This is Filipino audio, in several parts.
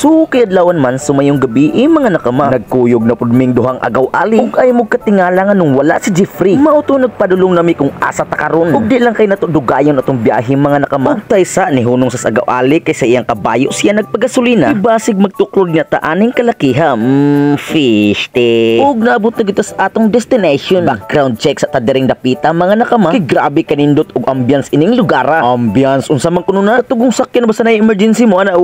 So kay adlawan man sumayong gabi mga nakama, nagkuyog na pud ming duhang agaw-ali ug ay mo katingala nga nung wala si Jeffrey. Mao to nagpadulong nami kung asa ta karon ug di lang kay nato dugayon atong biyahe mga nakama. Ug taysa ni hunong sa agaw-ali kay sa iyang kabayo siya nagpagasolina. Ibasig magtuklod niya ta aning kalakiha. Fish te. Ug naabot na kita sa atong destination. Background check sa tadering dapita mga nakama. Kay grabe kanindot ug ambience ining lugar. Ambience unsa man kuno na tugong sakyan basta na emergency mo ana.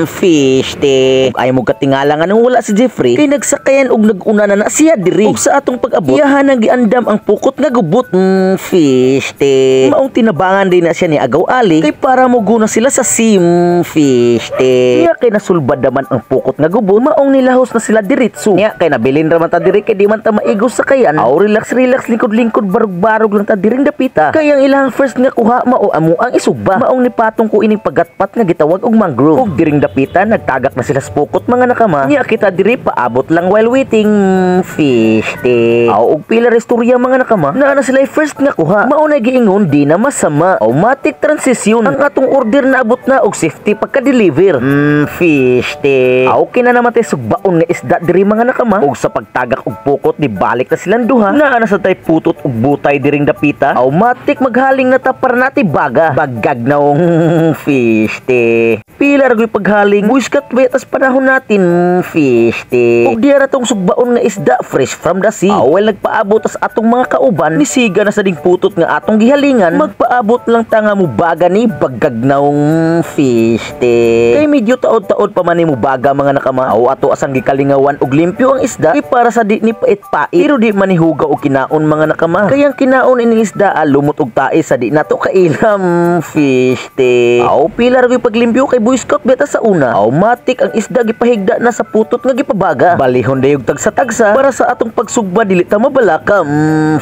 Fish te. Ug ay mo katingala nga nung wala si Jeffrey kay nagsakayan ug naguna na siya diri. Ug sa atong pag-abot iyahan nang giandam ang pukot nga gubot. Fish te. Maong tinabangan din na siya ni agaw-ali kay para moguna sila sa fish te. Kaya kay nasulbad naman ang pukot nga gubot maong nilahos na sila diretso. Kaya kay nabilin ra man ta diri kay di man ta maigos sa kayan. Aw relax lingkod-lingkod barog-barog lang ta diring dapita. Kay ang ilang first nga kuha mao amo ang isugba. Maong nipatong ko ining pagatpat nga gitawag og mangrove. Ug diring dapita nagtagak na sila sa pukot mga nakama. Nya kita diri paabot lang while waiting. Fish te. Aw og pila restorya mga nakama. Naa na sila first nga kuha. Mao na giingon di na masama. Automatic transition ang atong order na abot na og safety pagka-deliver. Fish te. Aw kina naman tay sugbaon nga isda diri mga nakama. Og sa pagtagak og pukot ni balik na silang duha. Naa na sa tay putot og butay diring dapita. Automatic maghaling na ta para nati baga. Bagag na fish te. Pila ra gyud paghaling. Buiskat wetas panahon natin. Fish te. Og diara tong sugbaon nga isda fresh from the sea. Well nagpaabot as atong mga kauban ni siga na sa ding putot nga atong gihalingan. Magpaabot lang ta nga mo baga ni bagag na fish te. Kay medyo taod-taod pa man ni mo baga mga nakama. Ato asang gikalingawan og limpyo ang isda. Kay para sa di ni pait-pait pero di man ni hugaw og kinaon mga nakama. Kay ang kinaon ining isda lumot og tae sa di nato kailam. Fish te. Pila ra gyud paglimpyo kay Boy Scout beta sa una. Automatic ang isda gipahigda na sa putot nga gipabaga. Balihon dayog tagsa-tagsa para sa atong pagsugba dili ta mabalaka.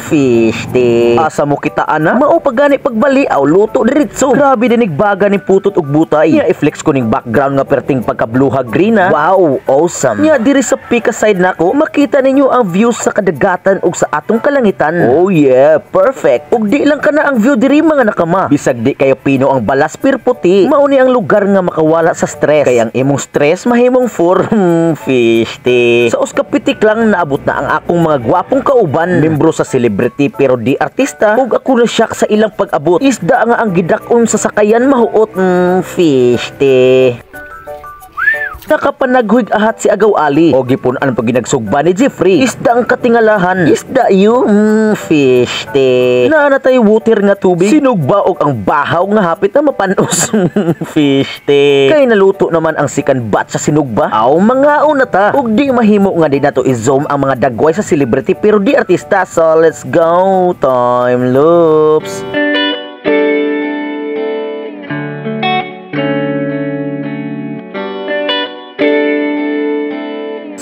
Fish te. Asa mo kita ana? Mao pagani pagbali luto diretso. Grabe dinig baga ni putot ug butay. Nya i-flex ko ning background nga perting pagka-bluha green na. Wow, awesome. Nya diri sa pika side nako makita ninyo ang views sa kadagatan ug sa atong kalangitan. Oh yeah, perfect. Ug di lang kana ang view diri mga nakama. Bisag di kayo pino ang balas pir puti. Mao ni ang lugar nga makawala sa stress. Kay ang imong stress mahimong for fish te. Sa uskapitik lang naabot na ang akong mga gwapong kauban, membro sa celebrity pero di artista. Ug ako na shock sa ilang pag-abot. Isda nga ang gidak-on sa sakayan mahuot. Fish te. Nakapanaghuig ahat si agaw-ali o gipon ang paginagsugba ni Jeffrey. Isda ang katingalahan. Isda yung fish te. Naanatay water nga tubig. Sinugba og ang bahaw nga hapit na mapanos. Fish te. Kay naluto naman ang second batch sa sinugba. Mga una ta. Ug di mahimo nga di nato i-zoom ang mga dagway sa celebrity pero di artista. So let's go. Time loops.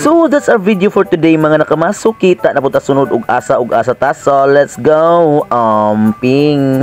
So that's our video for today mga nakama. So kita na po ta sunod og asa ta. So let's go. Ping.